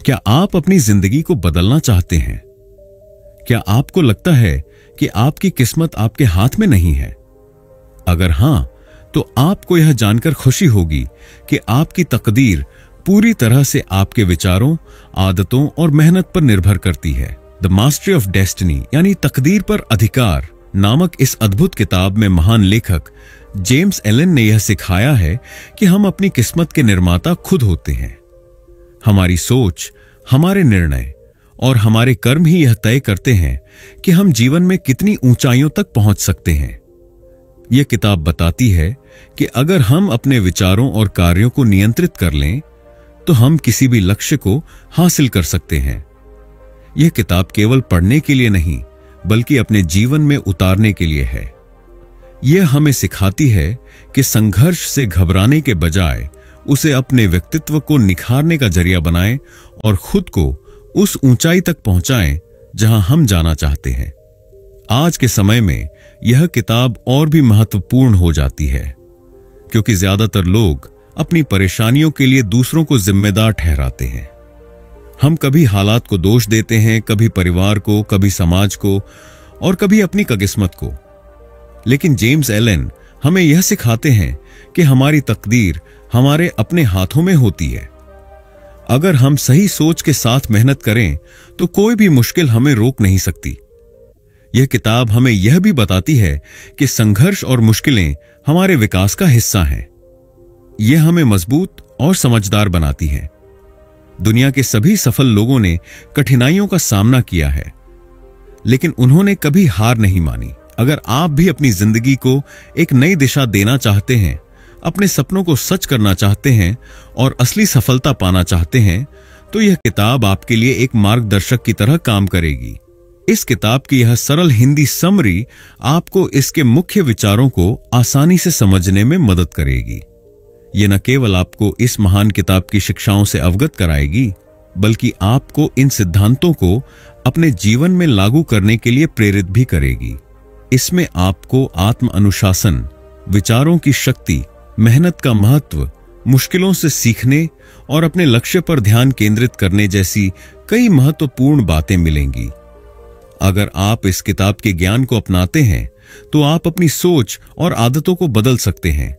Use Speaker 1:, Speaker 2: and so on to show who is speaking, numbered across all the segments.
Speaker 1: क्या आप अपनी जिंदगी को बदलना चाहते हैं? क्या आपको लगता है कि आपकी किस्मत आपके हाथ में नहीं है? अगर हां, तो आपको यह जानकर खुशी होगी कि आपकी तकदीर पूरी तरह से आपके विचारों, आदतों और मेहनत पर निर्भर करती है। द मास्टरी ऑफ डेस्टिनी यानी तकदीर पर अधिकार नामक इस अद्भुत किताब में महान लेखक जेम्स एलन ने यह सिखाया है कि हम अपनी किस्मत के निर्माता खुद होते हैं। हमारी सोच, हमारे निर्णय और हमारे कर्म ही यह तय करते हैं कि हम जीवन में कितनी ऊंचाइयों तक पहुंच सकते हैं। यह किताब बताती है कि अगर हम अपने विचारों और कार्यों को नियंत्रित कर लें तो हम किसी भी लक्ष्य को हासिल कर सकते हैं। यह किताब केवल पढ़ने के लिए नहीं बल्कि अपने जीवन में उतारने के लिए है। यह हमें सिखाती है कि संघर्ष से घबराने के बजाय उसे अपने व्यक्तित्व को निखारने का जरिया बनाएं और खुद को उस ऊंचाई तक पहुंचाएं जहां हम जाना चाहते हैं। आज के समय में यह किताब और भी महत्वपूर्ण हो जाती है क्योंकि ज्यादातर लोग अपनी परेशानियों के लिए दूसरों को जिम्मेदार ठहराते हैं। हम कभी हालात को दोष देते हैं, कभी परिवार को, कभी समाज को और कभी अपनी किस्मत को। लेकिन जेम्स एलन हमें यह सिखाते हैं कि हमारी तकदीर हमारे अपने हाथों में होती है। अगर हम सही सोच के साथ मेहनत करें तो कोई भी मुश्किल हमें रोक नहीं सकती। यह किताब हमें यह भी बताती है कि संघर्ष और मुश्किलें हमारे विकास का हिस्सा हैं। यह हमें मजबूत और समझदार बनाती है। दुनिया के सभी सफल लोगों ने कठिनाइयों का सामना किया है, लेकिन उन्होंने कभी हार नहीं मानी। अगर आप भी अपनी जिंदगी को एक नई दिशा देना चाहते हैं, अपने सपनों को सच करना चाहते हैं और असली सफलता पाना चाहते हैं, तो यह किताब आपके लिए एक मार्गदर्शक की तरह काम करेगी। इस किताब की यह सरल हिंदी समरी आपको इसके मुख्य विचारों को आसानी से समझने में मदद करेगी। यह न केवल आपको इस महान किताब की शिक्षाओं से अवगत कराएगी, बल्कि आपको इन सिद्धांतों को अपने जीवन में लागू करने के लिए प्रेरित भी करेगी। इसमें आपको आत्म अनुशासन, विचारों की शक्ति, मेहनत का महत्व, मुश्किलों से सीखने और अपने लक्ष्य पर ध्यान केंद्रित करने जैसी कई महत्वपूर्ण बातें मिलेंगी। अगर आप इस किताब के ज्ञान को अपनाते हैं तो आप अपनी सोच और आदतों को बदल सकते हैं,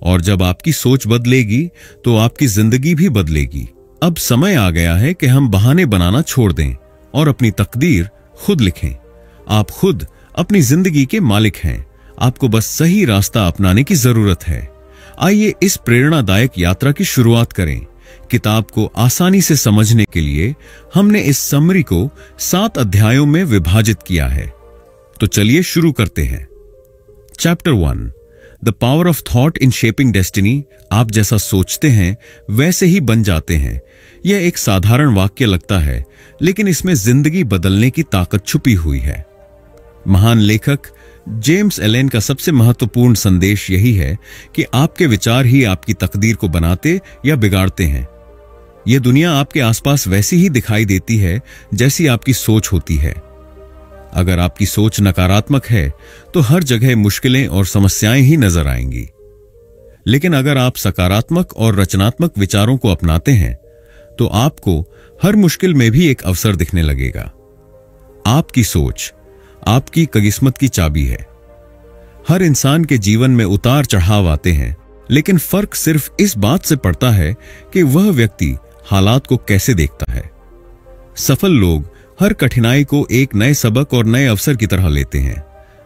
Speaker 1: और जब आपकी सोच बदलेगी तो आपकी जिंदगी भी बदलेगी। अब समय आ गया है कि हम बहाने बनाना छोड़ दें और अपनी तकदीर खुद लिखें। आप खुद अपनी जिंदगी के मालिक हैं। आपको बस सही रास्ता अपनाने की जरूरत है। आइए इस प्रेरणादायक यात्रा की शुरुआत करें। किताब को आसानी से समझने के लिए हमने इस समरी को 7 अध्यायों में विभाजित किया है। तो चलिए शुरू करते हैं। Chapter 1, the power of thought in shaping destiny. आप जैसा सोचते हैं वैसे ही बन जाते हैं। यह एक साधारण वाक्य लगता है, लेकिन इसमें जिंदगी बदलने की ताकत छुपी हुई है। महान लेखक जेम्स एलन का सबसे महत्वपूर्ण संदेश यही है कि आपके विचार ही आपकी तकदीर को बनाते या बिगाड़ते हैं। यह दुनिया आपके आसपास वैसी ही दिखाई देती है जैसी आपकी सोच होती है। अगर आपकी सोच नकारात्मक है तो हर जगह मुश्किलें और समस्याएं ही नजर आएंगी। लेकिन अगर आप सकारात्मक और रचनात्मक विचारों को अपनाते हैं तो आपको हर मुश्किल में भी एक अवसर दिखने लगेगा। आपकी सोच आपकी किस्मत की चाबी है। हर इंसान के जीवन में उतार चढ़ाव आते हैं, लेकिन फर्क सिर्फ इस बात से पड़ता है कि वह व्यक्ति हालात को कैसे देखता है। सफल लोग हर कठिनाई को एक नए सबक और नए अवसर की तरह लेते हैं,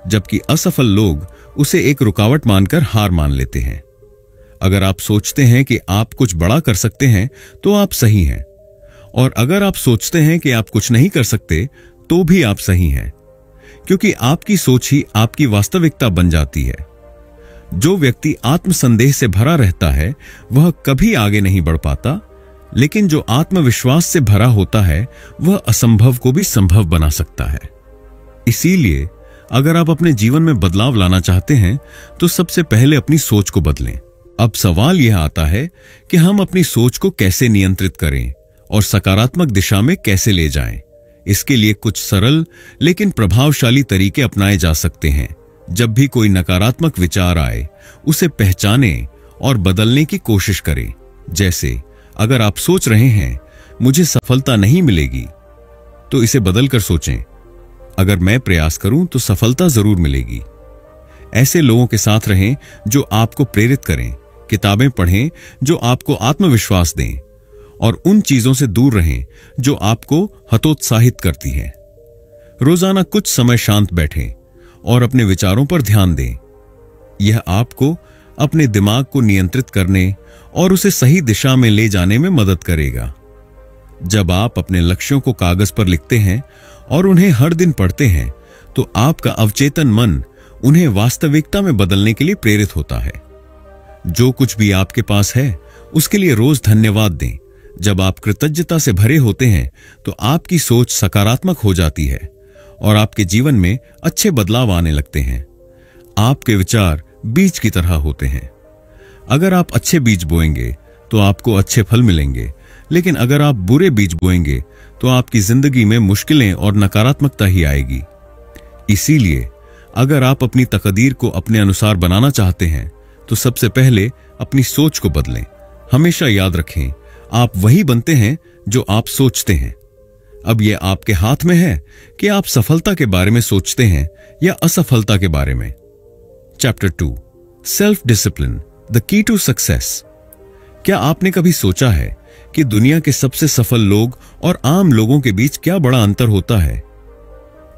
Speaker 1: जबकि असफल लोग उसे एक रुकावट मानकर हार मान लेते हैं। अगर आप सोचते हैं कि आप कुछ बड़ा कर सकते हैं तो आप सही हैं, और अगर आप सोचते हैं कि आप कुछ नहीं कर सकते तो भी आप सही हैं, क्योंकि आपकी सोच ही आपकी वास्तविकता बन जाती है। जो व्यक्ति आत्मसंदेह से भरा रहता है वह कभी आगे नहीं बढ़ पाता, लेकिन जो आत्मविश्वास से भरा होता है वह असंभव को भी संभव बना सकता है। इसीलिए अगर आप अपने जीवन में बदलाव लाना चाहते हैं तो सबसे पहले अपनी सोच को बदलें। अब सवाल यह आता है कि हम अपनी सोच को कैसे नियंत्रित करें और सकारात्मक दिशा में कैसे ले जाएं। इसके लिए कुछ सरल लेकिन प्रभावशाली तरीके अपनाए जा सकते हैं। जब भी कोई नकारात्मक विचार आए, उसे पहचानें और बदलने की कोशिश करें। जैसे अगर आप सोच रहे हैं मुझे सफलता नहीं मिलेगी, तो इसे बदलकर सोचें, अगर मैं प्रयास करूं तो सफलता जरूर मिलेगी। ऐसे लोगों के साथ रहें जो आपको प्रेरित करें, किताबें पढ़ें जो आपको आत्मविश्वास दें, और उन चीजों से दूर रहें जो आपको हतोत्साहित करती हैं। रोजाना कुछ समय शांत बैठें और अपने विचारों पर ध्यान दें। यह आपको अपने दिमाग को नियंत्रित करने और उसे सही दिशा में ले जाने में मदद करेगा। जब आप अपने लक्ष्यों को कागज पर लिखते हैं और उन्हें हर दिन पढ़ते हैं, तो आपका अवचेतन मन उन्हें वास्तविकता में बदलने के लिए प्रेरित होता है। जो कुछ भी आपके पास है उसके लिए रोज धन्यवाद दें। जब आप कृतज्ञता से भरे होते हैं तो आपकी सोच सकारात्मक हो जाती है और आपके जीवन में अच्छे बदलाव आने लगते हैं। आपके विचार बीज की तरह होते हैं। अगर आप अच्छे बीज बोएंगे तो आपको अच्छे फल मिलेंगे, लेकिन अगर आप बुरे बीज बोएंगे तो आपकी जिंदगी में मुश्किलें और नकारात्मकता ही आएगी। इसीलिए अगर आप अपनी तकदीर को अपने अनुसार बनाना चाहते हैं तो सबसे पहले अपनी सोच को बदलें। हमेशा याद रखें, आप वही बनते हैं जो आप सोचते हैं। अब यह आपके हाथ में है कि आप सफलता के बारे में सोचते हैं या असफलता के बारे में। Chapter 2, self discipline, the key to success. क्या आपने कभी सोचा है कि दुनिया के सबसे सफल लोग और आम लोगों के बीच क्या बड़ा अंतर होता है?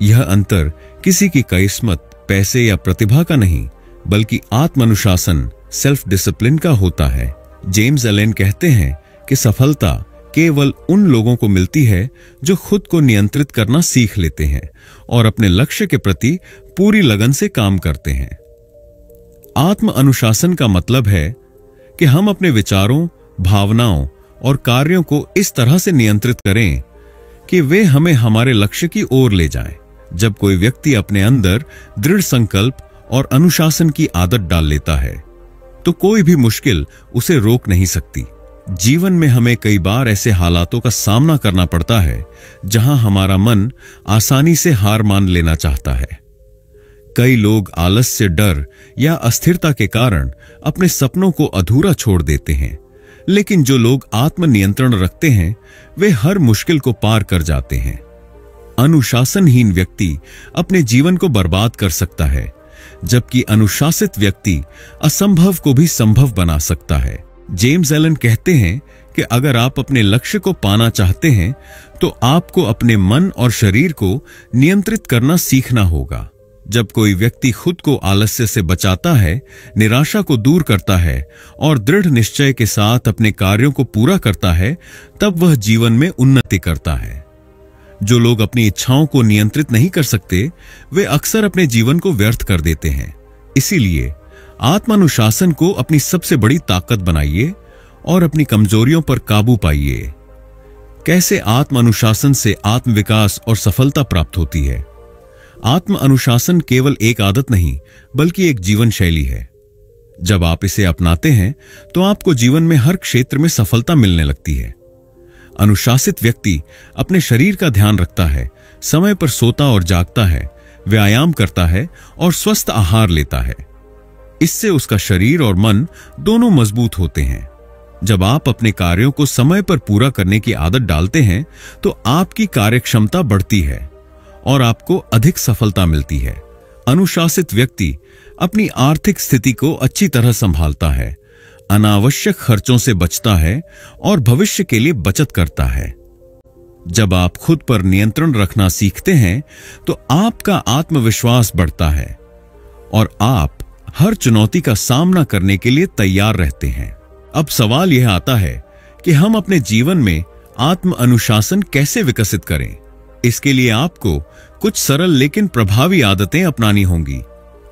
Speaker 1: यह अंतर किसी की किस्मत, पैसे या प्रतिभा का नहीं, बल्कि आत्म अनुशासन, सेल्फ डिसिप्लिन का होता है। जेम्स एलेन कहते हैं कि सफलता केवल उन लोगों को मिलती है जो खुद को नियंत्रित करना सीख लेते हैं और अपने लक्ष्य के प्रति पूरी लगन से काम करते हैं। आत्म अनुशासन का मतलब है कि हम अपने विचारों, भावनाओं और कार्यों को इस तरह से नियंत्रित करें कि वे हमें हमारे लक्ष्य की ओर ले जाएं। जब कोई व्यक्ति अपने अंदर दृढ़ संकल्प और अनुशासन की आदत डाल लेता है तो कोई भी मुश्किल उसे रोक नहीं सकती। जीवन में हमें कई बार ऐसे हालातों का सामना करना पड़ता है जहां हमारा मन आसानी से हार मान लेना चाहता है। कई लोग आलस्य, डर या अस्थिरता के कारण अपने सपनों को अधूरा छोड़ देते हैं, लेकिन जो लोग आत्मनियंत्रण रखते हैं वे हर मुश्किल को पार कर जाते हैं। अनुशासनहीन व्यक्ति अपने जीवन को बर्बाद कर सकता है, जबकि अनुशासित व्यक्ति असंभव को भी संभव बना सकता है। जेम्स एलन कहते हैं कि अगर आप अपने लक्ष्य को पाना चाहते हैं तो आपको अपने मन और शरीर को नियंत्रित करना सीखना होगा। जब कोई व्यक्ति खुद को आलस्य से बचाता है, निराशा को दूर करता है और दृढ़ निश्चय के साथ अपने कार्यों को पूरा करता है, तब वह जीवन में उन्नति करता है। जो लोग अपनी इच्छाओं को नियंत्रित नहीं कर सकते, वे अक्सर अपने जीवन को व्यर्थ कर देते हैं। इसीलिए आत्मानुशासन को अपनी सबसे बड़ी ताकत बनाइए और अपनी कमजोरियों पर काबू पाइए। कैसे आत्मानुशासन से आत्मविकास और सफलता प्राप्त होती है? आत्म अनुशासन केवल एक आदत नहीं, बल्कि एक जीवन शैली है। जब आप इसे अपनाते हैं तो आपको जीवन में हर क्षेत्र में सफलता मिलने लगती है। अनुशासित व्यक्ति अपने शरीर का ध्यान रखता है, समय पर सोता और जागता है, व्यायाम करता है और स्वस्थ आहार लेता है। इससे उसका शरीर और मन दोनों मजबूत होते हैं। जब आप अपने कार्यों को समय पर पूरा करने की आदत डालते हैं तो आपकी कार्यक्षमता बढ़ती है और आपको अधिक सफलता मिलती है। अनुशासित व्यक्ति अपनी आर्थिक स्थिति को अच्छी तरह संभालता है, अनावश्यक खर्चों से बचता है और भविष्य के लिए बचत करता है। जब आप खुद पर नियंत्रण रखना सीखते हैं तो आपका आत्मविश्वास बढ़ता है और आप हर चुनौती का सामना करने के लिए तैयार रहते हैं। अब सवाल यह आता है कि हम अपने जीवन में आत्म अनुशासन कैसे विकसित करें। इसके लिए आपको कुछ सरल लेकिन प्रभावी आदतें अपनानी होंगी।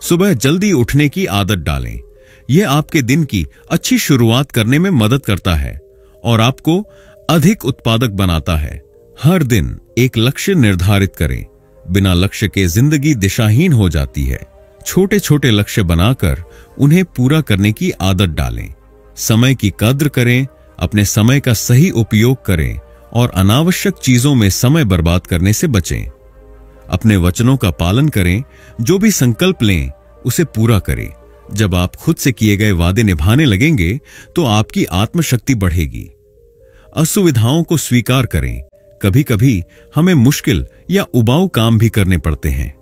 Speaker 1: सुबह जल्दी उठने की आदत डालें। यह आपके दिन की अच्छी शुरुआत करने में मदद करता है और आपको अधिक उत्पादक बनाता है। हर दिन एक लक्ष्य निर्धारित करें। बिना लक्ष्य के जिंदगी दिशाहीन हो जाती है। छोटे छोटे लक्ष्य बनाकर उन्हें पूरा करने की आदत डालें। समय की कद्र करें, अपने समय का सही उपयोग करें और अनावश्यक चीजों में समय बर्बाद करने से बचें। अपने वचनों का पालन करें, जो भी संकल्प लें उसे पूरा करें। जब आप खुद से किए गए वादे निभाने लगेंगे तो आपकी आत्मशक्ति बढ़ेगी। असुविधाओं को स्वीकार करें। कभी कभी हमें मुश्किल या उबाऊ काम भी करने पड़ते हैं।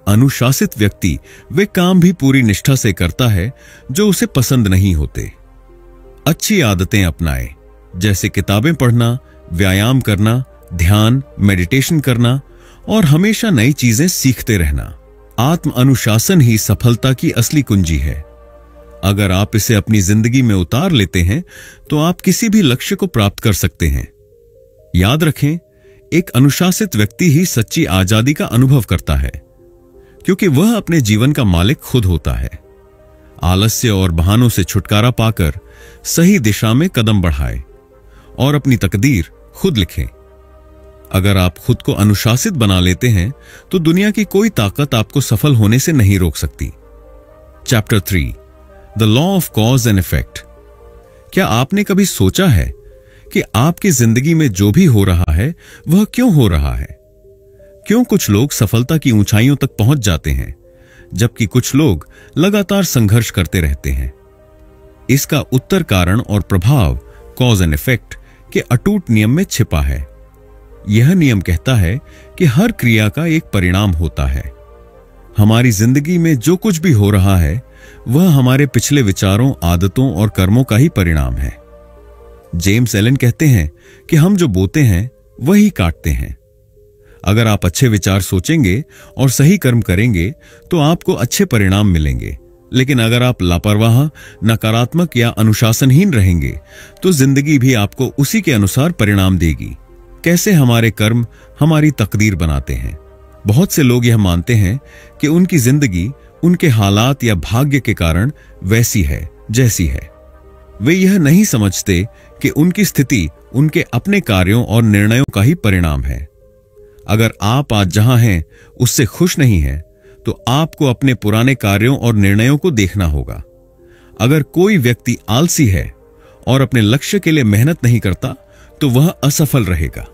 Speaker 1: अनुशासित व्यक्ति वे काम भी पूरी निष्ठा से करता है जो उसे पसंद नहीं होते। अच्छी आदतें अपनाएं, जैसे किताबें पढ़ना, व्यायाम करना, ध्यान, मेडिटेशन करना और हमेशा नई चीजें सीखते रहना। आत्म अनुशासन ही सफलता की असली कुंजी है। अगर आप इसे अपनी जिंदगी में उतार लेते हैं तो आप किसी भी लक्ष्य को प्राप्त कर सकते हैं। याद रखें, एक अनुशासित व्यक्ति ही सच्ची आजादी का अनुभव करता है, क्योंकि वह अपने जीवन का मालिक खुद होता है। आलस्य और बहानों से छुटकारा पाकर सही दिशा में कदम बढ़ाएं और अपनी तकदीर खुद लिखें। अगर आप खुद को अनुशासित बना लेते हैं तो दुनिया की कोई ताकत आपको सफल होने से नहीं रोक सकती। Chapter 3, the law of cause and effect. क्या आपने कभी सोचा है कि आपकी जिंदगी में जो भी हो रहा है वह क्यों हो रहा है? क्यों कुछ लोग सफलता की ऊंचाइयों तक पहुंच जाते हैं जबकि कुछ लोग लगातार संघर्ष करते रहते हैं? इसका उत्तर कारण और प्रभाव, कॉज एंड इफेक्ट के अटूट नियम में छिपा है। यह नियम कहता है कि हर क्रिया का एक परिणाम होता है। हमारी जिंदगी में जो कुछ भी हो रहा है वह हमारे पिछले विचारों, आदतों और कर्मों का ही परिणाम है। जेम्स एलन कहते हैं कि हम जो बोते हैं वही काटते हैं। अगर आप अच्छे विचार सोचेंगे और सही कर्म करेंगे तो आपको अच्छे परिणाम मिलेंगे, लेकिन अगर आप लापरवाह, नकारात्मक या अनुशासनहीन रहेंगे तो जिंदगी भी आपको उसी के अनुसार परिणाम देगी। कैसे हमारे कर्म हमारी तकदीर बनाते हैं। बहुत से लोग यह मानते हैं कि उनकी जिंदगी उनके हालात या भाग्य के कारण वैसी है जैसी है। वे यह नहीं समझते कि उनकी स्थिति उनके अपने कार्यों और निर्णयों का ही परिणाम है। अगर आप आज जहां हैं उससे खुश नहीं हैं, तो आपको अपने पुराने कार्यों और निर्णयों को देखना होगा। अगर कोई व्यक्ति आलसी है और अपने लक्ष्य के लिए मेहनत नहीं करता तो वह असफल रहेगा।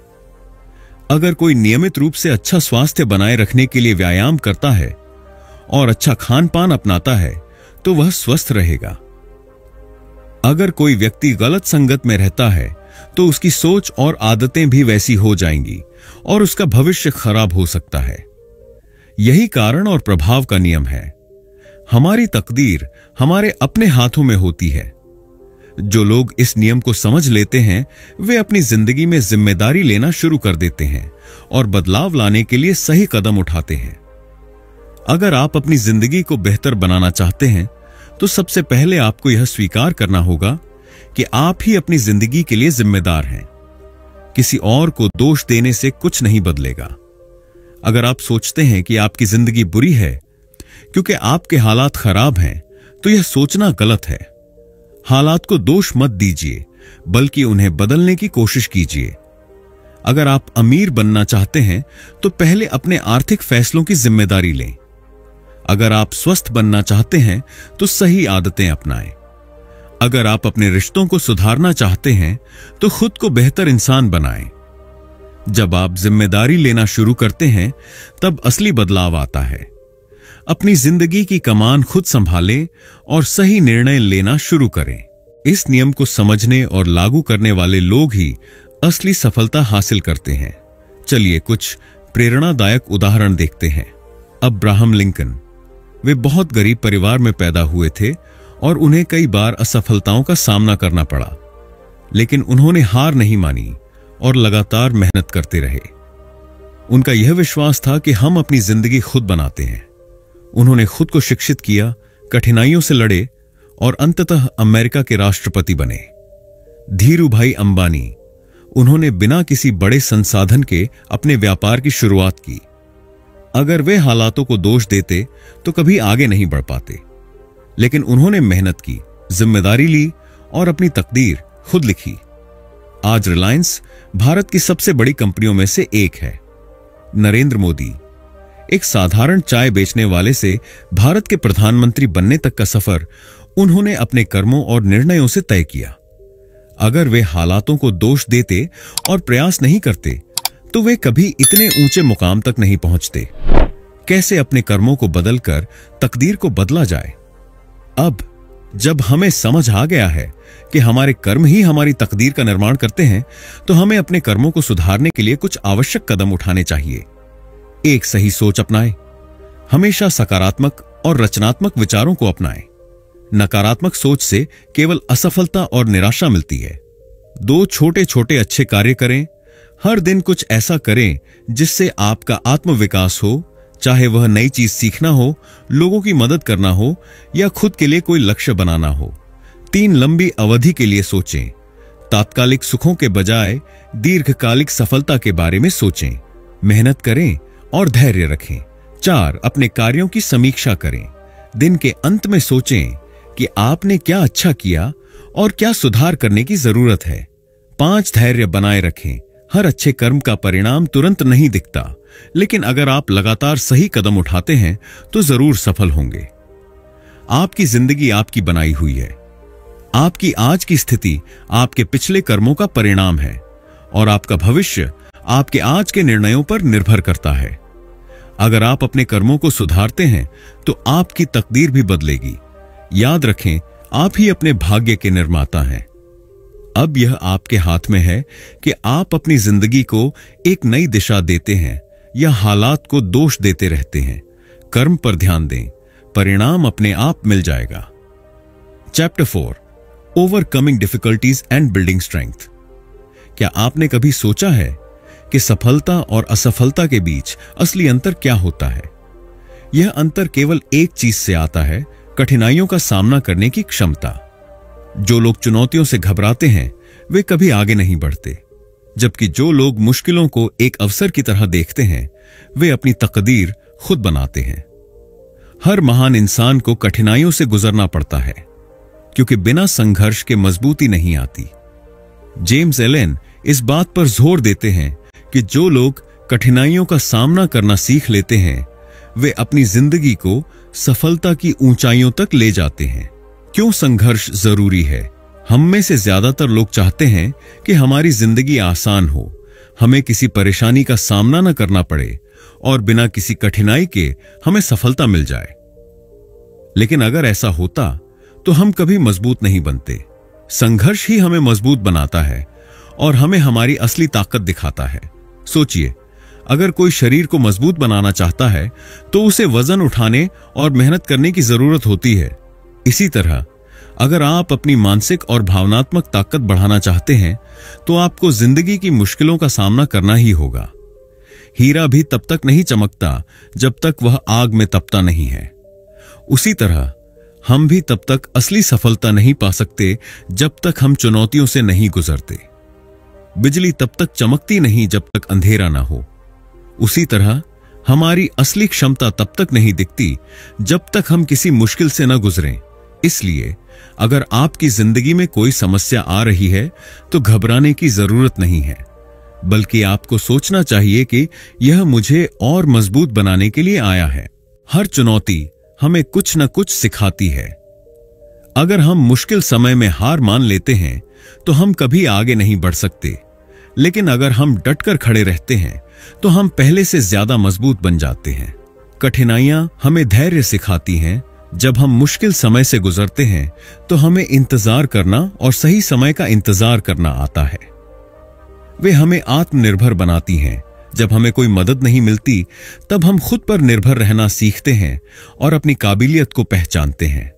Speaker 1: अगर कोई नियमित रूप से अच्छा स्वास्थ्य बनाए रखने के लिए व्यायाम करता है और अच्छा खान पान अपनाता है तो वह स्वस्थ रहेगा। अगर कोई व्यक्ति गलत संगत में रहता है तो उसकी सोच और आदतें भी वैसी हो जाएंगी और उसका भविष्य खराब हो सकता है। यही कारण और प्रभाव का नियम है। हमारी तकदीर हमारे अपने हाथों में होती है। जो लोग इस नियम को समझ लेते हैं वे अपनी जिंदगी में जिम्मेदारी लेना शुरू कर देते हैं और बदलाव लाने के लिए सही कदम उठाते हैं। अगर आप अपनी जिंदगी को बेहतर बनाना चाहते हैं तो सबसे पहले आपको यह स्वीकार करना होगा कि आप ही अपनी जिंदगी के लिए जिम्मेदार हैं। किसी और को दोष देने से कुछ नहीं बदलेगा। अगर आप सोचते हैं कि आपकी जिंदगी बुरी है क्योंकि आपके हालात खराब हैं, तो यह सोचना गलत है। हालात को दोष मत दीजिए, बल्कि उन्हें बदलने की कोशिश कीजिए। अगर आप अमीर बनना चाहते हैं तो पहले अपने आर्थिक फैसलों की जिम्मेदारी लें। अगर आप स्वस्थ बनना चाहते हैं तो सही आदतें अपनाएं। अगर आप अपने रिश्तों को सुधारना चाहते हैं तो खुद को बेहतर इंसान बनाएं। जब आप जिम्मेदारी लेना शुरू करते हैं तब असली बदलाव आता है। अपनी जिंदगी की कमान खुद संभालें और सही निर्णय लेना शुरू करें। इस नियम को समझने और लागू करने वाले लोग ही असली सफलता हासिल करते हैं। चलिए कुछ प्रेरणादायक उदाहरण देखते हैं। अब्राहम लिंकन, वे बहुत गरीब परिवार में पैदा हुए थे और उन्हें कई बार असफलताओं का सामना करना पड़ा, लेकिन उन्होंने हार नहीं मानी और लगातार मेहनत करते रहे। उनका यह विश्वास था कि हम अपनी जिंदगी खुद बनाते हैं। उन्होंने खुद को शिक्षित किया, कठिनाइयों से लड़े और अंततः अमेरिका के राष्ट्रपति बने। धीरूभाई अंबानी, उन्होंने बिना किसी बड़े संसाधन के अपने व्यापार की शुरुआत की। अगर वे हालातों को दोष देते तो कभी आगे नहीं बढ़ पाते, लेकिन उन्होंने मेहनत की, जिम्मेदारी ली और अपनी तकदीर खुद लिखी। आज रिलायंस भारत की सबसे बड़ी कंपनियों में से एक है। नरेंद्र मोदी, एक साधारण चाय बेचने वाले से भारत के प्रधानमंत्री बनने तक का सफर उन्होंने अपने कर्मों और निर्णयों से तय किया। अगर वे हालातों को दोष देते और प्रयास नहीं करते तो वे कभी इतने ऊंचे मुकाम तक नहीं पहुंचते। कैसे अपने कर्मों को बदलकर तकदीर को बदला जाए? अब जब हमें समझ आ गया है कि हमारे कर्म ही हमारी तकदीर का निर्माण करते हैं, तो हमें अपने कर्मों को सुधारने के लिए कुछ आवश्यक कदम उठाने चाहिए। एक सही सोच अपनाएं। हमेशा सकारात्मक और रचनात्मक विचारों को अपनाएं। नकारात्मक सोच से केवल असफलता और निराशा मिलती है। 2 छोटे छोटे अच्छे कार्य करें। हर दिन कुछ ऐसा करें जिससे आपका आत्मविकास हो, चाहे वह नई चीज सीखना हो, लोगों की मदद करना हो या खुद के लिए कोई लक्ष्य बनाना हो। 3 लंबी अवधि के लिए सोचें। तात्कालिक सुखों के बजाय दीर्घकालिक सफलता के बारे में सोचें। मेहनत करें और धैर्य रखें। 4 अपने कार्यों की समीक्षा करें। दिन के अंत में सोचें कि आपने क्या अच्छा किया और क्या सुधार करने की जरूरत है। 5 धैर्य बनाए रखें। हर अच्छे कर्म का परिणाम तुरंत नहीं दिखता, लेकिन अगर आप लगातार सही कदम उठाते हैं तो जरूर सफल होंगे। आपकी जिंदगी आपकी बनाई हुई है। आपकी आज की स्थिति आपके पिछले कर्मों का परिणाम है और आपका भविष्य आपके आज के निर्णयों पर निर्भर करता है। अगर आप अपने कर्मों को सुधारते हैं तो आपकी तकदीर भी बदलेगी। याद रखें, आप ही अपने भाग्य के निर्माता हैं। अब यह आपके हाथ में है कि आप अपनी जिंदगी को एक नई दिशा देते हैं या हालात को दोष देते रहते हैं। कर्म पर ध्यान दें, परिणाम अपने आप मिल जाएगा। Chapter 4, overcoming difficulties and building strength. क्या आपने कभी सोचा है कि सफलता और असफलता के बीच असली अंतर क्या होता है? यह अंतर केवल एक चीज से आता है, कठिनाइयों का सामना करने की क्षमता। जो लोग चुनौतियों से घबराते हैं वे कभी आगे नहीं बढ़ते, जबकि जो लोग मुश्किलों को एक अवसर की तरह देखते हैं वे अपनी तकदीर खुद बनाते हैं। हर महान इंसान को कठिनाइयों से गुजरना पड़ता है, क्योंकि बिना संघर्ष के मजबूती नहीं आती। जेम्स एलन इस बात पर जोर देते हैं कि जो लोग कठिनाइयों का सामना करना सीख लेते हैं वे अपनी जिंदगी को सफलता की ऊंचाइयों तक ले जाते हैं। क्यों संघर्ष जरूरी है? हम में से ज्यादातर लोग चाहते हैं कि हमारी जिंदगी आसान हो, हमें किसी परेशानी का सामना न करना पड़े और बिना किसी कठिनाई के हमें सफलता मिल जाए। लेकिन अगर ऐसा होता तो हम कभी मजबूत नहीं बनते। संघर्ष ही हमें मजबूत बनाता है और हमें हमारी असली ताकत दिखाता है। सोचिए, अगर कोई शरीर को मजबूत बनाना चाहता है तो उसे वजन उठाने और मेहनत करने की जरूरत होती है। इसी तरह अगर आप अपनी मानसिक और भावनात्मक ताकत बढ़ाना चाहते हैं तो आपको जिंदगी की मुश्किलों का सामना करना ही होगा। हीरा भी तब तक नहीं चमकता जब तक वह आग में तपता नहीं है। उसी तरह हम भी तब तक असली सफलता नहीं पा सकते जब तक हम चुनौतियों से नहीं गुजरते। बिजली तब तक चमकती नहीं जब तक अंधेरा ना हो। उसी तरह हमारी असली क्षमता तब तक नहीं दिखती जब तक हम किसी मुश्किल से न गुजरें। इसलिए अगर आपकी जिंदगी में कोई समस्या आ रही है तो घबराने की जरूरत नहीं है, बल्कि आपको सोचना चाहिए कि यह मुझे और मजबूत बनाने के लिए आया है। हर चुनौती हमें कुछ न कुछ सिखाती है। अगर हम मुश्किल समय में हार मान लेते हैं तो हम कभी आगे नहीं बढ़ सकते, लेकिन अगर हम डटकर खड़े रहते हैं तो हम पहले से ज्यादा मजबूत बन जाते हैं। कठिनाइयां हमें धैर्य सिखाती हैं। जब हम मुश्किल समय से गुजरते हैं तो हमें इंतजार करना और सही समय का इंतजार करना आता है। वे हमें आत्मनिर्भर बनाती हैं। जब हमें कोई मदद नहीं मिलती तब हम खुद पर निर्भर रहना सीखते हैं और अपनी काबिलियत को पहचानते हैं।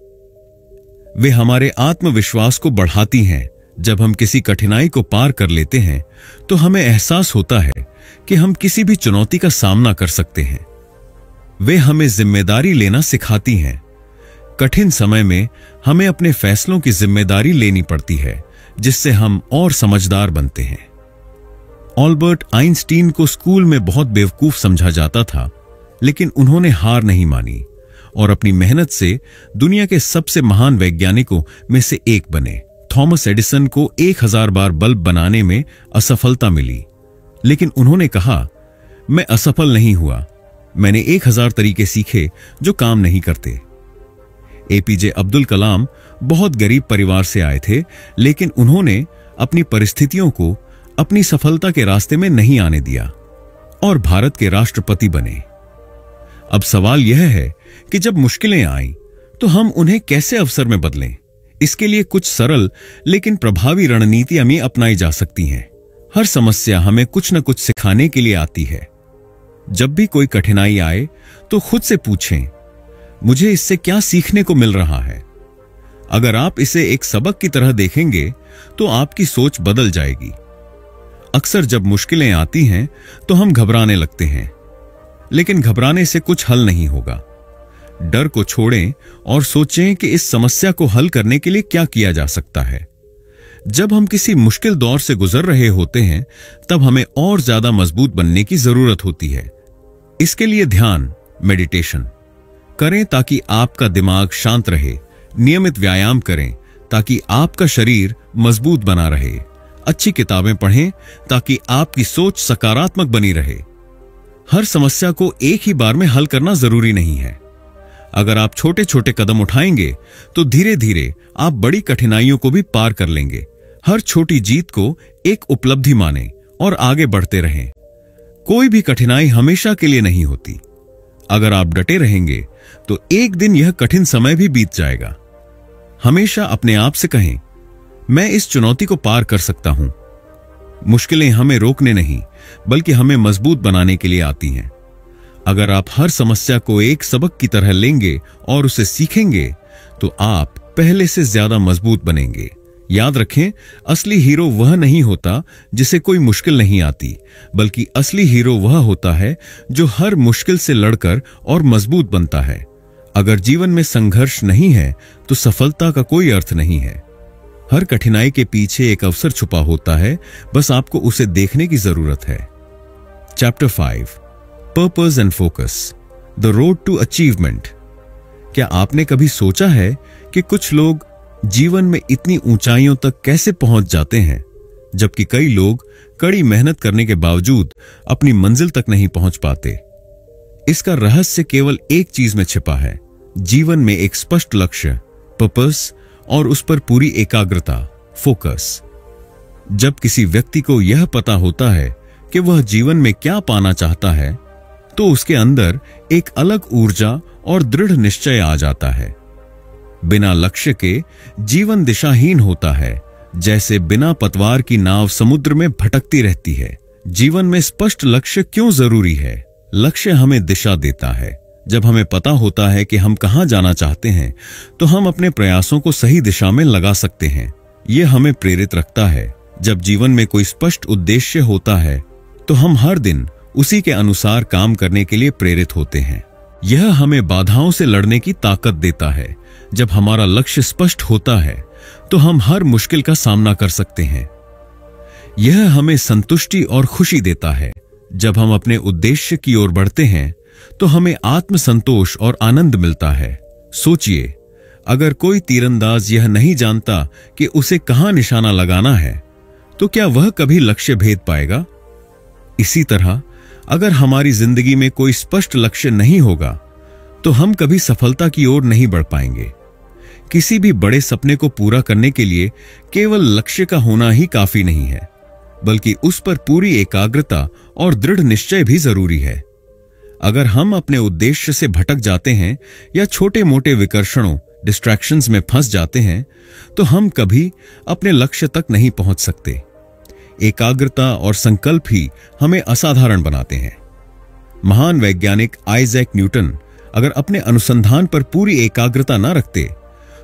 Speaker 1: वे हमारे आत्मविश्वास को बढ़ाती हैं। जब हम किसी कठिनाई को पार कर लेते हैं तो हमें एहसास होता है कि हम किसी भी चुनौती का सामना कर सकते हैं। वे हमें जिम्मेदारी लेना सिखाती हैं। कठिन समय में हमें अपने फैसलों की जिम्मेदारी लेनी पड़ती है, जिससे हम और समझदार बनते हैं। ऑल्बर्ट आइंस्टीन को स्कूल में बहुत बेवकूफ समझा जाता था, लेकिन उन्होंने हार नहीं मानी और अपनी मेहनत से दुनिया के सबसे महान वैज्ञानिकों में से एक बने। थॉमस एडिसन को 1000 बार बल्ब बनाने में असफलता मिली, लेकिन उन्होंने कहा, मैं असफल नहीं हुआ, मैंने 1000 तरीके सीखे जो काम नहीं करते। एपीजे अब्दुल कलाम बहुत गरीब परिवार से आए थे, लेकिन उन्होंने अपनी परिस्थितियों को अपनी सफलता के रास्ते में नहीं आने दिया और भारत के राष्ट्रपति बने। अब सवाल यह है कि जब मुश्किलें आईं तो हम उन्हें कैसे अवसर में बदलें? इसके लिए कुछ सरल लेकिन प्रभावी रणनीतियां हमें अपनाई जा सकती हैं। हर समस्या हमें कुछ न कुछ सिखाने के लिए आती है। जब भी कोई कठिनाई आए तो खुद से पूछें, मुझे इससे क्या सीखने को मिल रहा है? अगर आप इसे एक सबक की तरह देखेंगे तो आपकी सोच बदल जाएगी। अक्सर जब मुश्किलें आती हैं तो हम घबराने लगते हैं, लेकिन घबराने से कुछ हल नहीं होगा। डर को छोड़ें और सोचें कि इस समस्या को हल करने के लिए क्या किया जा सकता है। जब हम किसी मुश्किल दौर से गुजर रहे होते हैं तब हमें और ज्यादा मजबूत बनने की जरूरत होती है। इसके लिए ध्यान, मेडिटेशन करें ताकि आपका दिमाग शांत रहे। नियमित व्यायाम करें ताकि आपका शरीर मजबूत बना रहे। अच्छी किताबें पढ़ें ताकि आपकी सोच सकारात्मक बनी रहे। हर समस्या को एक ही बार में हल करना जरूरी नहीं है। अगर आप छोटे छोटे कदम उठाएंगे तो धीरे धीरे आप बड़ी कठिनाइयों को भी पार कर लेंगे। हर छोटी जीत को एक उपलब्धि मानें और आगे बढ़ते रहें। कोई भी कठिनाई हमेशा के लिए नहीं होती। अगर आप डटे रहेंगे तो एक दिन यह कठिन समय भी बीत जाएगा। हमेशा अपने आप से कहें, मैं इस चुनौती को पार कर सकता हूं। मुश्किलें हमें रोकने नहीं बल्कि हमें मजबूत बनाने के लिए आती हैं। अगर आप हर समस्या को एक सबक की तरह लेंगे और उसे सीखेंगे तो आप पहले से ज्यादा मजबूत बनेंगे। याद रखें, असली हीरो वह नहीं होता जिसे कोई मुश्किल नहीं आती, बल्कि असली हीरो वह होता है जो हर मुश्किल से लड़कर और मजबूत बनता है। अगर जीवन में संघर्ष नहीं है तो सफलता का कोई अर्थ नहीं है। हर कठिनाई के पीछे एक अवसर छुपा होता है, बस आपको उसे देखने की जरूरत है। Chapter 5, purpose and focus, the road to achievement. क्या आपने कभी सोचा है कि कुछ लोग जीवन में इतनी ऊंचाइयों तक कैसे पहुंच जाते हैं, जबकि कई लोग कड़ी मेहनत करने के बावजूद अपनी मंजिल तक नहीं पहुंच पाते? इसका रहस्य केवल एक चीज में छिपा है, जीवन में एक स्पष्ट लक्ष्य, पर्पस, और उस पर पूरी एकाग्रता, फोकस। जब किसी व्यक्ति को यह पता होता है कि वह जीवन में क्या पाना चाहता है, तो उसके अंदर एक अलग ऊर्जा और दृढ़ निश्चय आ जाता है। बिना लक्ष्य के जीवन दिशाहीन होता है, जैसे बिना पतवार की नाव समुद्र में भटकती रहती है। जीवन में स्पष्ट लक्ष्य क्यों जरूरी है? लक्ष्य हमें दिशा देता है। जब हमें पता होता है कि हम कहां जाना चाहते हैं तो हम अपने प्रयासों को सही दिशा में लगा सकते हैं। यह हमें प्रेरित रखता है। जब जीवन में कोई स्पष्ट उद्देश्य होता है तो हम हर दिन उसी के अनुसार काम करने के लिए प्रेरित होते हैं। यह हमें बाधाओं से लड़ने की ताकत देता है। जब हमारा लक्ष्य स्पष्ट होता है तो हम हर मुश्किल का सामना कर सकते हैं। यह हमें संतुष्टि और खुशी देता है। जब हम अपने उद्देश्य की ओर बढ़ते हैं तो हमें आत्मसंतोष और आनंद मिलता है। सोचिए, अगर कोई तीरंदाज यह नहीं जानता कि उसे कहां निशाना लगाना है तो क्या वह कभी लक्ष्य भेद पाएगा? इसी तरह अगर हमारी जिंदगी में कोई स्पष्ट लक्ष्य नहीं होगा तो हम कभी सफलता की ओर नहीं बढ़ पाएंगे। किसी भी बड़े सपने को पूरा करने के लिए केवल लक्ष्य का होना ही काफी नहीं है, बल्कि उस पर पूरी एकाग्रता और दृढ़ निश्चय भी जरूरी है। अगर हम अपने उद्देश्य से भटक जाते हैं या छोटे मोटे विकर्षणों, डिस्ट्रैक्शंस में फंस जाते हैं तो हम कभी अपने लक्ष्य तक नहीं पहुंच सकते। एकाग्रता और संकल्प ही हमें असाधारण बनाते हैं। महान वैज्ञानिक आइजैक न्यूटन अगर अपने अनुसंधान पर पूरी एकाग्रता न रखते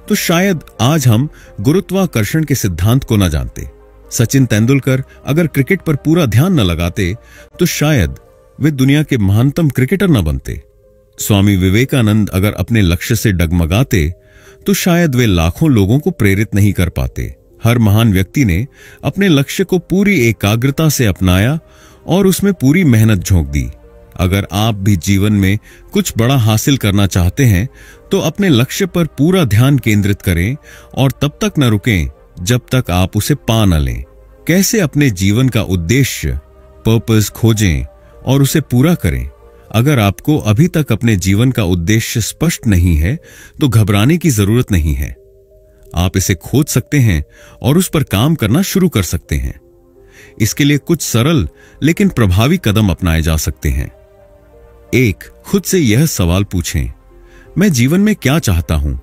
Speaker 1: तो शायद आज हम गुरुत्वाकर्षण के सिद्धांत को न जानते। सचिन तेंदुलकर अगर क्रिकेट पर पूरा ध्यान न लगाते तो शायद वे दुनिया के महानतम क्रिकेटर न बनते। स्वामी विवेकानंद अगर अपने लक्ष्य से डगमगाते तो शायद वे लाखों लोगों को प्रेरित नहीं कर पाते। हर महान व्यक्ति ने अपने लक्ष्य को पूरी एकाग्रता से अपनाया और उसमें पूरी मेहनत झोंक दी। अगर आप भी जीवन में कुछ बड़ा हासिल करना चाहते हैं तो अपने लक्ष्य पर पूरा ध्यान केंद्रित करें और तब तक न रुकें जब तक आप उसे पा न लें। कैसे अपने जीवन का उद्देश्य, पर्पस खोजें और उसे पूरा करें? अगर आपको अभी तक अपने जीवन का उद्देश्य स्पष्ट नहीं है तो घबराने की जरूरत नहीं है। आप इसे खोज सकते हैं और उस पर काम करना शुरू कर सकते हैं। इसके लिए कुछ सरल लेकिन प्रभावी कदम अपनाए जा सकते हैं। 1. खुद से यह सवाल पूछें, मैं जीवन में क्या चाहता हूं?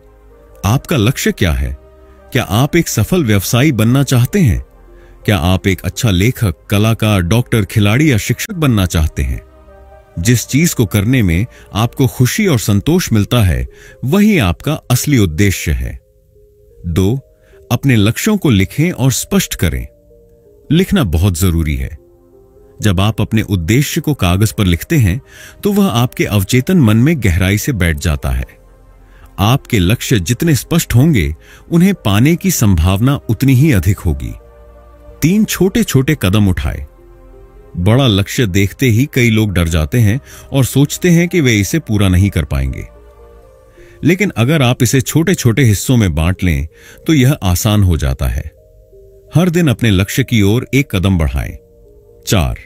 Speaker 1: आपका लक्ष्य क्या है? क्या आप एक सफल व्यवसायी बनना चाहते हैं? क्या आप एक अच्छा लेखक, कलाकार, डॉक्टर, खिलाड़ी या शिक्षक बनना चाहते हैं? जिस चीज को करने में आपको खुशी और संतोष मिलता है, वही आपका असली उद्देश्य है। 2. अपने लक्ष्यों को लिखें और स्पष्ट करें। लिखना बहुत जरूरी है। जब आप अपने उद्देश्य को कागज पर लिखते हैं तो वह आपके अवचेतन मन में गहराई से बैठ जाता है। आपके लक्ष्य जितने स्पष्ट होंगे, उन्हें पाने की संभावना उतनी ही अधिक होगी। 3 छोटे छोटे कदम उठाएं। बड़ा लक्ष्य देखते ही कई लोग डर जाते हैं और सोचते हैं कि वे इसे पूरा नहीं कर पाएंगे। लेकिन अगर आप इसे छोटे छोटे हिस्सों में बांट लें तो यह आसान हो जाता है। हर दिन अपने लक्ष्य की ओर एक कदम बढ़ाएं। 4.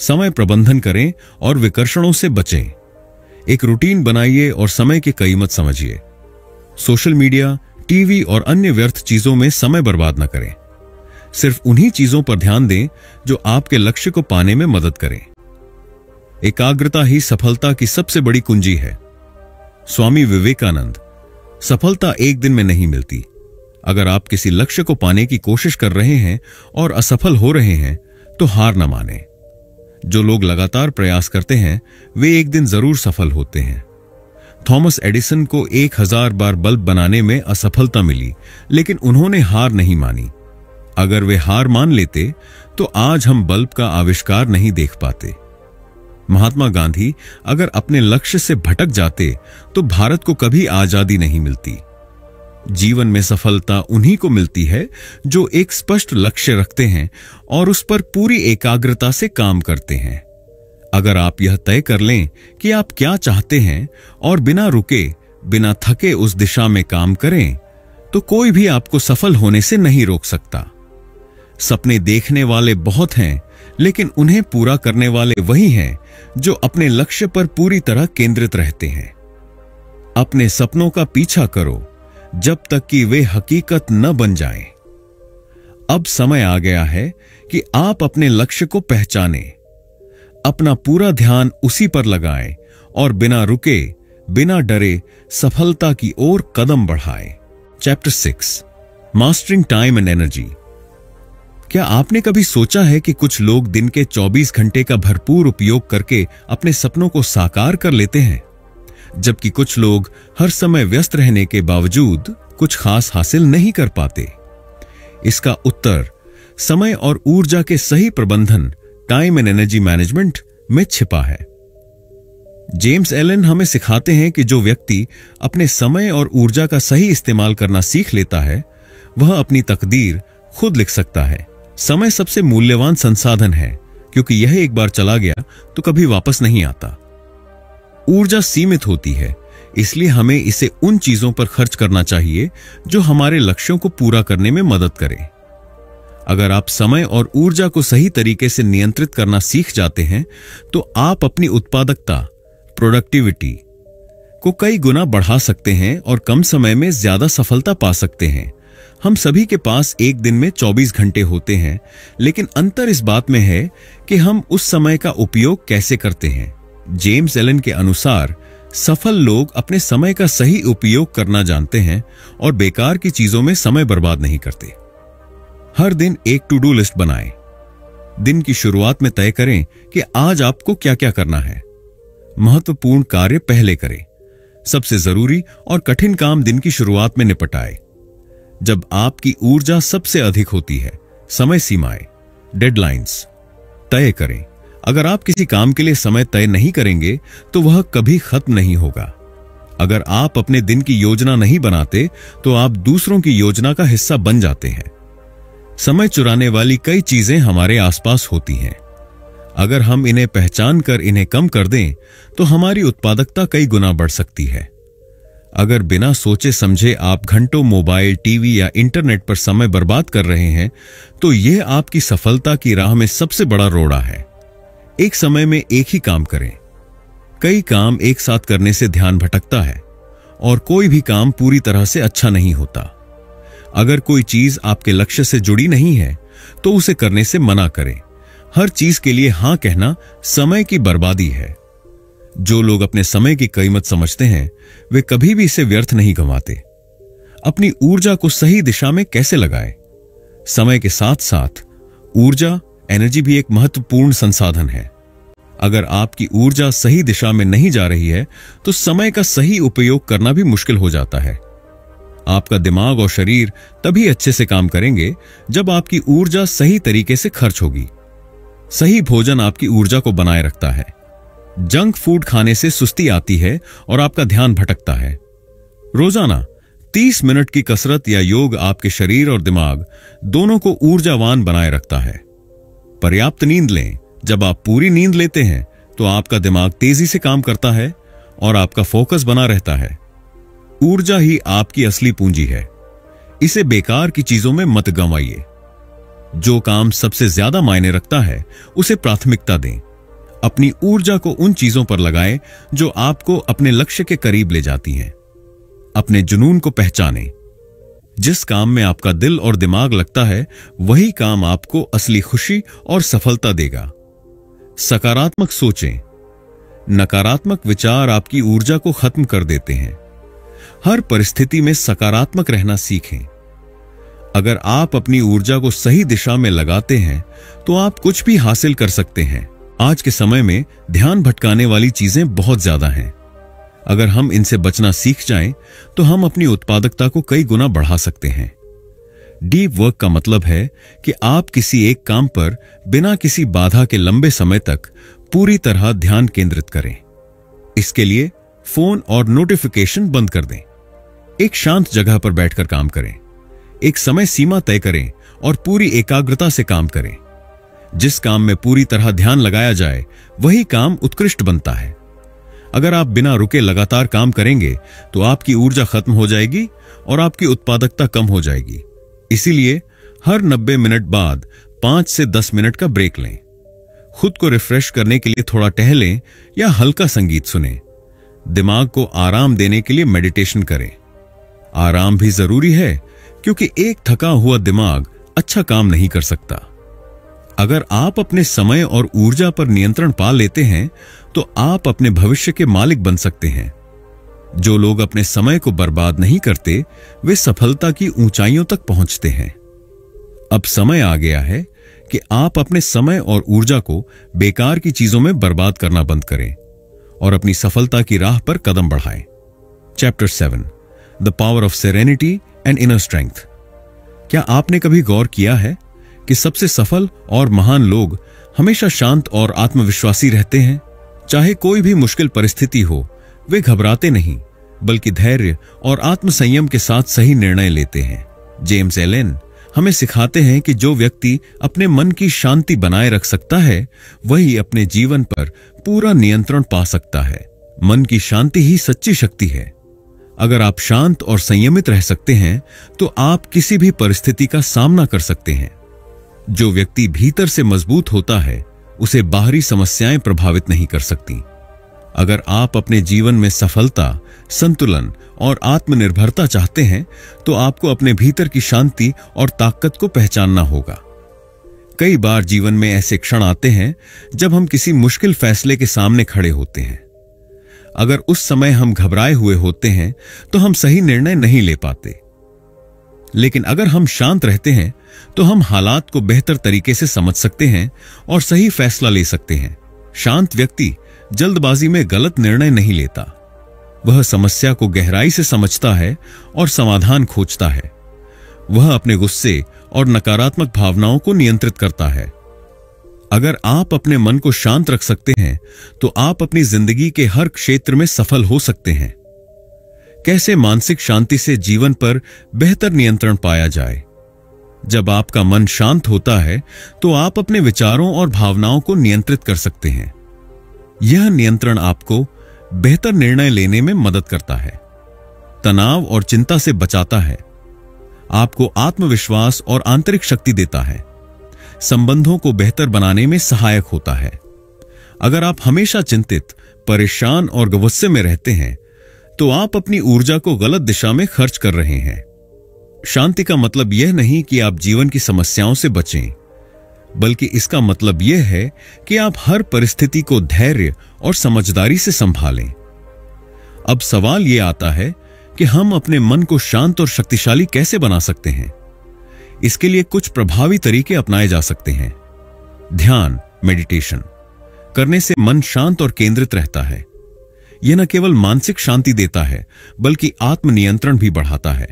Speaker 1: समय प्रबंधन करें और विकर्षणों से बचें। एक रूटीन बनाइए और समय की कीमत समझिए। सोशल मीडिया, टीवी और अन्य व्यर्थ चीजों में समय बर्बाद न करें। सिर्फ उन्हीं चीजों पर ध्यान दें जो आपके लक्ष्य को पाने में मदद करें। एकाग्रता ही सफलता की सबसे बड़ी कुंजी है। स्वामी विवेकानंद। सफलता एक दिन में नहीं मिलती। अगर आप किसी लक्ष्य को पाने की कोशिश कर रहे हैं और असफल हो रहे हैं तो हार न मानें। जो लोग लगातार प्रयास करते हैं वे एक दिन जरूर सफल होते हैं। थॉमस एडिसन को 1000 बार बल्ब बनाने में असफलता मिली, लेकिन उन्होंने हार नहीं मानी। अगर वे हार मान लेते तो आज हम बल्ब का आविष्कार नहीं देख पाते। महात्मा गांधी अगर अपने लक्ष्य से भटक जाते तो भारत को कभी आजादी नहीं मिलती। जीवन में सफलता उन्हीं को मिलती है जो एक स्पष्ट लक्ष्य रखते हैं और उस पर पूरी एकाग्रता से काम करते हैं। अगर आप यह तय कर लें कि आप क्या चाहते हैं और बिना रुके, बिना थके उस दिशा में काम करें, तो कोई भी आपको सफल होने से नहीं रोक सकता। सपने देखने वाले बहुत हैं, लेकिन उन्हें पूरा करने वाले वही हैं जो अपने लक्ष्य पर पूरी तरह केंद्रित रहते हैं। अपने सपनों का पीछा करो जब तक कि वे हकीकत न बन जाएं। अब समय आ गया है कि आप अपने लक्ष्य को पहचानें, अपना पूरा ध्यान उसी पर लगाएं और बिना रुके, बिना डरे सफलता की ओर कदम बढ़ाएं। Chapter 6, mastering time and energy. क्या आपने कभी सोचा है कि कुछ लोग दिन के 24 घंटे का भरपूर उपयोग करके अपने सपनों को साकार कर लेते हैं, जबकि कुछ लोग हर समय व्यस्त रहने के बावजूद कुछ खास हासिल नहीं कर पाते? इसका उत्तर समय और ऊर्जा के सही प्रबंधन, टाइम एंड एनर्जी मैनेजमेंट में छिपा है। जेम्स एलन हमें सिखाते हैं कि जो व्यक्ति अपने समय और ऊर्जा का सही इस्तेमाल करना सीख लेता है, वह अपनी तकदीर खुद लिख सकता है। समय सबसे मूल्यवान संसाधन है, क्योंकि यह एक बार चला गया तो कभी वापस नहीं आता। ऊर्जा सीमित होती है, इसलिए हमें इसे उन चीजों पर खर्च करना चाहिए जो हमारे लक्ष्यों को पूरा करने में मदद करें। अगर आप समय और ऊर्जा को सही तरीके से नियंत्रित करना सीख जाते हैं तो आप अपनी उत्पादकता, प्रोडक्टिविटी को कई गुना बढ़ा सकते हैं और कम समय में ज्यादा सफलता पा सकते हैं। हम सभी के पास एक दिन में 24 घंटे होते हैं, लेकिन अंतर इस बात में है कि हम उस समय का उपयोग कैसे करते हैं। जेम्स एलन के अनुसार सफल लोग अपने समय का सही उपयोग करना जानते हैं और बेकार की चीजों में समय बर्बाद नहीं करते। हर दिन एक टू डू लिस्ट बनाएं। दिन की शुरुआत में तय करें कि आज आपको क्या क्या करना है। महत्वपूर्ण कार्य पहले करें। सबसे जरूरी और कठिन काम दिन की शुरुआत में निपटाएं। जब आपकी ऊर्जा सबसे अधिक होती है, समय सीमाएं, डेडलाइंस तय करें। अगर आप किसी काम के लिए समय तय नहीं करेंगे तो वह कभी खत्म नहीं होगा। अगर आप अपने दिन की योजना नहीं बनाते तो आप दूसरों की योजना का हिस्सा बन जाते हैं। समय चुराने वाली कई चीजें हमारे आसपास होती हैं। अगर हम इन्हें पहचान कर इन्हें कम कर दें तो हमारी उत्पादकता कई गुना बढ़ सकती है। अगर बिना सोचे समझे आप घंटों मोबाइल, टीवी या इंटरनेट पर समय बर्बाद कर रहे हैं तो यह आपकी सफलता की राह में सबसे बड़ा रोड़ा है। एक समय में एक ही काम करें। कई काम एक साथ करने से ध्यान भटकता है और कोई भी काम पूरी तरह से अच्छा नहीं होता। अगर कोई चीज आपके लक्ष्य से जुड़ी नहीं है तो उसे करने से मना करें। हर चीज के लिए हां कहना समय की बर्बादी है। जो लोग अपने समय की कीमत समझते हैं वे कभी भी इसे व्यर्थ नहीं गंवाते। अपनी ऊर्जा को सही दिशा में कैसे लगाएं। समय के साथ साथ ऊर्जा, एनर्जी भी एक महत्वपूर्ण संसाधन है। अगर आपकी ऊर्जा सही दिशा में नहीं जा रही है तो समय का सही उपयोग करना भी मुश्किल हो जाता है। आपका दिमाग और शरीर तभी अच्छे से काम करेंगे जब आपकी ऊर्जा सही तरीके से खर्च होगी। सही भोजन आपकी ऊर्जा को बनाए रखता है। जंक फूड खाने से सुस्ती आती है और आपका ध्यान भटकता है। रोजाना 30 मिनट की कसरत या योग आपके शरीर और दिमाग दोनों को ऊर्जावान बनाए रखता है। पर्याप्त नींद लें। जब आप पूरी नींद लेते हैं तो आपका दिमाग तेजी से काम करता है और आपका फोकस बना रहता है। ऊर्जा ही आपकी असली पूंजी है। इसे बेकार की चीजों में मत गंवाइए। जो काम सबसे ज्यादा मायने रखता है उसे प्राथमिकता दें। अपनी ऊर्जा को उन चीजों पर लगाएं जो आपको अपने लक्ष्य के करीब ले जाती हैं। अपने जुनून को पहचानें। जिस काम में आपका दिल और दिमाग लगता है वही काम आपको असली खुशी और सफलता देगा। सकारात्मक सोचें। नकारात्मक विचार आपकी ऊर्जा को खत्म कर देते हैं। हर परिस्थिति में सकारात्मक रहना सीखें। अगर आप अपनी ऊर्जा को सही दिशा में लगाते हैं तो आप कुछ भी हासिल कर सकते हैं। आज के समय में ध्यान भटकाने वाली चीजें बहुत ज्यादा हैं। अगर हम इनसे बचना सीख जाएं तो हम अपनी उत्पादकता को कई गुना बढ़ा सकते हैं। डीप वर्क का मतलब है कि आप किसी एक काम पर बिना किसी बाधा के लंबे समय तक पूरी तरह ध्यान केंद्रित करें। इसके लिए फोन और नोटिफिकेशन बंद कर दें। एक शांत जगह पर बैठकर काम करें। एक समय सीमा तय करें और पूरी एकाग्रता से काम करें। जिस काम में पूरी तरह ध्यान लगाया जाए वही काम उत्कृष्ट बनता है। अगर आप बिना रुके लगातार काम करेंगे तो आपकी ऊर्जा खत्म हो जाएगी और आपकी उत्पादकता कम हो जाएगी। इसीलिए हर 90 मिनट बाद 5 से 10 मिनट का ब्रेक लें। खुद को रिफ्रेश करने के लिए थोड़ा टहलें या हल्का संगीत सुनें। दिमाग को आराम देने के लिए मेडिटेशन करें। आराम भी जरूरी है क्योंकि एक थका हुआ दिमाग अच्छा काम नहीं कर सकता। अगर आप अपने समय और ऊर्जा पर नियंत्रण पा लेते हैं तो आप अपने भविष्य के मालिक बन सकते हैं। जो लोग अपने समय को बर्बाद नहीं करते वे सफलता की ऊंचाइयों तक पहुंचते हैं। अब समय आ गया है कि आप अपने समय और ऊर्जा को बेकार की चीजों में बर्बाद करना बंद करें और अपनी सफलता की राह पर कदम बढ़ाएं। Chapter 7 the power of serenity and inner strength. क्या आपने कभी गौर किया है कि सबसे सफल और महान लोग हमेशा शांत और आत्मविश्वासी रहते हैं? चाहे कोई भी मुश्किल परिस्थिति हो वे घबराते नहीं बल्कि धैर्य और आत्मसंयम के साथ सही निर्णय लेते हैं। जेम्स एलन हमें सिखाते हैं कि जो व्यक्ति अपने मन की शांति बनाए रख सकता है वही अपने जीवन पर पूरा नियंत्रण पा सकता है। मन की शांति ही सच्ची शक्ति है। अगर आप शांत और संयमित रह सकते हैं तो आप किसी भी परिस्थिति का सामना कर सकते हैं। जो व्यक्ति भीतर से मजबूत होता है उसे बाहरी समस्याएं प्रभावित नहीं कर सकती। अगर आप अपने जीवन में सफलता, संतुलन और आत्मनिर्भरता चाहते हैं तो आपको अपने भीतर की शांति और ताकत को पहचानना होगा। कई बार जीवन में ऐसे क्षण आते हैं जब हम किसी मुश्किल फैसले के सामने खड़े होते हैं। अगर उस समय हम घबराए हुए होते हैं तो हम सही निर्णय नहीं ले पाते। लेकिन अगर हम शांत रहते हैं तो हम हालात को बेहतर तरीके से समझ सकते हैं और सही फैसला ले सकते हैं। शांत व्यक्ति जल्दबाजी में गलत निर्णय नहीं लेता। वह समस्या को गहराई से समझता है और समाधान खोजता है। वह अपने गुस्से और नकारात्मक भावनाओं को नियंत्रित करता है। अगर आप अपने मन को शांत रख सकते हैं तो आप अपनी जिंदगी के हर क्षेत्र में सफल हो सकते हैं। कैसे मानसिक शांति से जीवन पर बेहतर नियंत्रण पाया जाए? जब आपका मन शांत होता है तो आप अपने विचारों और भावनाओं को नियंत्रित कर सकते हैं। यह नियंत्रण आपको बेहतर निर्णय लेने में मदद करता है, तनाव और चिंता से बचाता है, आपको आत्मविश्वास और आंतरिक शक्ति देता है, संबंधों को बेहतर बनाने में सहायक होता है। अगर आप हमेशा चिंतित, परेशान और गुस्से में रहते हैं तो आप अपनी ऊर्जा को गलत दिशा में खर्च कर रहे हैं। शांति का मतलब यह नहीं कि आप जीवन की समस्याओं से बचें, बल्कि इसका मतलब यह है कि आप हर परिस्थिति को धैर्य और समझदारी से संभालें। अब सवाल यह आता है कि हम अपने मन को शांत और शक्तिशाली कैसे बना सकते हैं। इसके लिए कुछ प्रभावी तरीके अपनाए जा सकते हैं। ध्यान, मेडिटेशन करने से मन शांत और केंद्रित रहता है। यह न केवल मानसिक शांति देता है बल्कि आत्मनियंत्रण भी बढ़ाता है।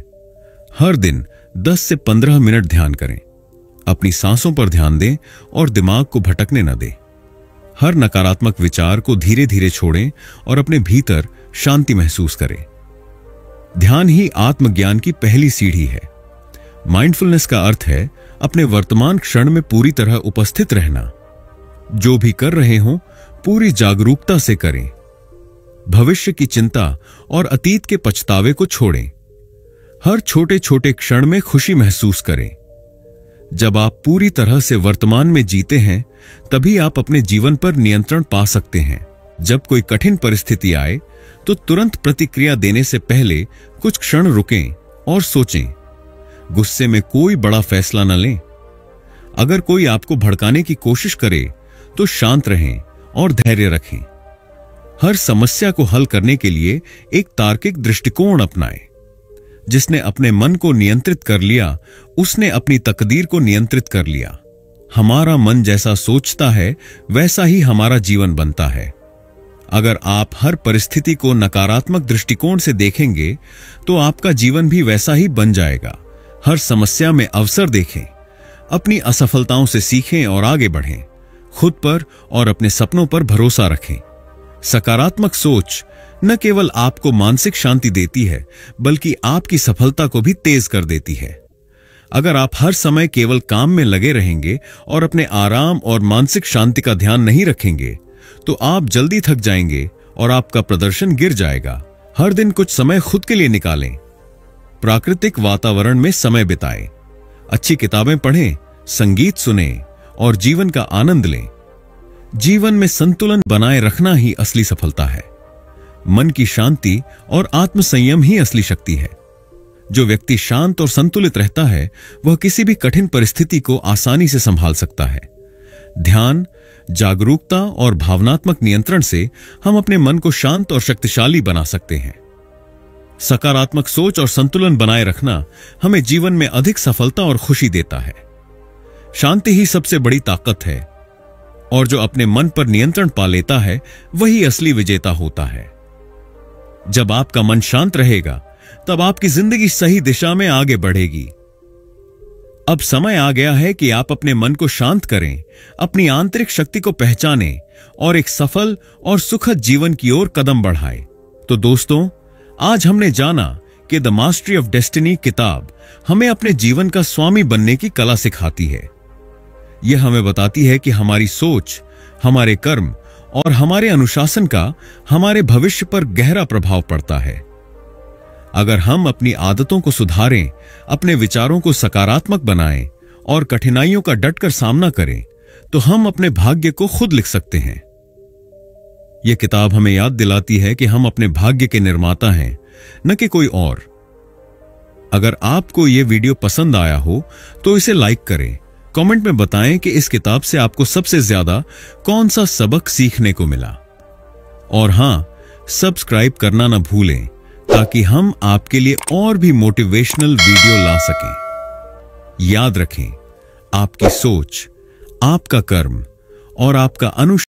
Speaker 1: हर दिन 10 से 15 मिनट ध्यान करें। अपनी सांसों पर ध्यान दें और दिमाग को भटकने न दें। हर नकारात्मक विचार को धीरे धीरे छोड़ें और अपने भीतर शांति महसूस करें। ध्यान ही आत्मज्ञान की पहली सीढ़ी है। माइंडफुलनेस का अर्थ है अपने वर्तमान क्षण में पूरी तरह उपस्थित रहना। जो भी कर रहे हो पूरी जागरूकता से करें। भविष्य की चिंता और अतीत के पछतावे को छोड़ें। हर छोटे छोटे क्षण में खुशी महसूस करें। जब आप पूरी तरह से वर्तमान में जीते हैं तभी आप अपने जीवन पर नियंत्रण पा सकते हैं। जब कोई कठिन परिस्थिति आए तो तुरंत प्रतिक्रिया देने से पहले कुछ क्षण रुकें और सोचें। गुस्से में कोई बड़ा फैसला न लें। अगर कोई आपको भड़काने की कोशिश करे तो शांत रहें और धैर्य रखें। हर समस्या को हल करने के लिए एक तार्किक दृष्टिकोण अपनाएं। जिसने अपने मन को नियंत्रित कर लिया उसने अपनी तकदीर को नियंत्रित कर लिया। हमारा मन जैसा सोचता है वैसा ही हमारा जीवन बनता है। अगर आप हर परिस्थिति को नकारात्मक दृष्टिकोण से देखेंगे तो आपका जीवन भी वैसा ही बन जाएगा। हर समस्या में अवसर देखें। अपनी असफलताओं से सीखें और आगे बढ़ें। खुद पर और अपने सपनों पर भरोसा रखें। सकारात्मक सोच न केवल आपको मानसिक शांति देती है बल्कि आपकी सफलता को भी तेज कर देती है। अगर आप हर समय केवल काम में लगे रहेंगे और अपने आराम और मानसिक शांति का ध्यान नहीं रखेंगे तो आप जल्दी थक जाएंगे और आपका प्रदर्शन गिर जाएगा। हर दिन कुछ समय खुद के लिए निकालें। प्राकृतिक वातावरण में समय बिताएं। अच्छी किताबें पढ़ें, संगीत सुनें और जीवन का आनंद लें। जीवन में संतुलन बनाए रखना ही असली सफलता है। मन की शांति और आत्मसंयम ही असली शक्ति है। जो व्यक्ति शांत और संतुलित रहता है वह किसी भी कठिन परिस्थिति को आसानी से संभाल सकता है। ध्यान, जागरूकता और भावनात्मक नियंत्रण से हम अपने मन को शांत और शक्तिशाली बना सकते हैं। सकारात्मक सोच और संतुलन बनाए रखना हमें जीवन में अधिक सफलता और खुशी देता है। शांति ही सबसे बड़ी ताकत है और जो अपने मन पर नियंत्रण पा लेता है वही असली विजेता होता है। जब आपका मन शांत रहेगा तब आपकी जिंदगी सही दिशा में आगे बढ़ेगी। अब समय आ गया है कि आप अपने मन को शांत करें, अपनी आंतरिक शक्ति को पहचानें और एक सफल और सुखद जीवन की ओर कदम बढ़ाएं। तो दोस्तों, आज हमने जाना कि द मास्टरी ऑफ डेस्टिनी किताब हमें अपने जीवन का स्वामी बनने की कला सिखाती है। यह हमें बताती है कि हमारी सोच, हमारे कर्म और हमारे अनुशासन का हमारे भविष्य पर गहरा प्रभाव पड़ता है। अगर हम अपनी आदतों को सुधारें, अपने विचारों को सकारात्मक बनाएं और कठिनाइयों का डटकर सामना करें तो हम अपने भाग्य को खुद लिख सकते हैं। यह किताब हमें याद दिलाती है कि हम अपने भाग्य के निर्माता हैं, न कि कोई और। अगर आपको यह वीडियो पसंद आया हो तो इसे लाइक करें। कमेंट में बताएं कि इस किताब से आपको सबसे ज्यादा कौन सा सबक सीखने को मिला। और हां, सब्सक्राइब करना ना भूलें ताकि हम आपके लिए और भी मोटिवेशनल वीडियो ला सकें। याद रखें, आपकी सोच, आपका कर्म और आपका अनुशासन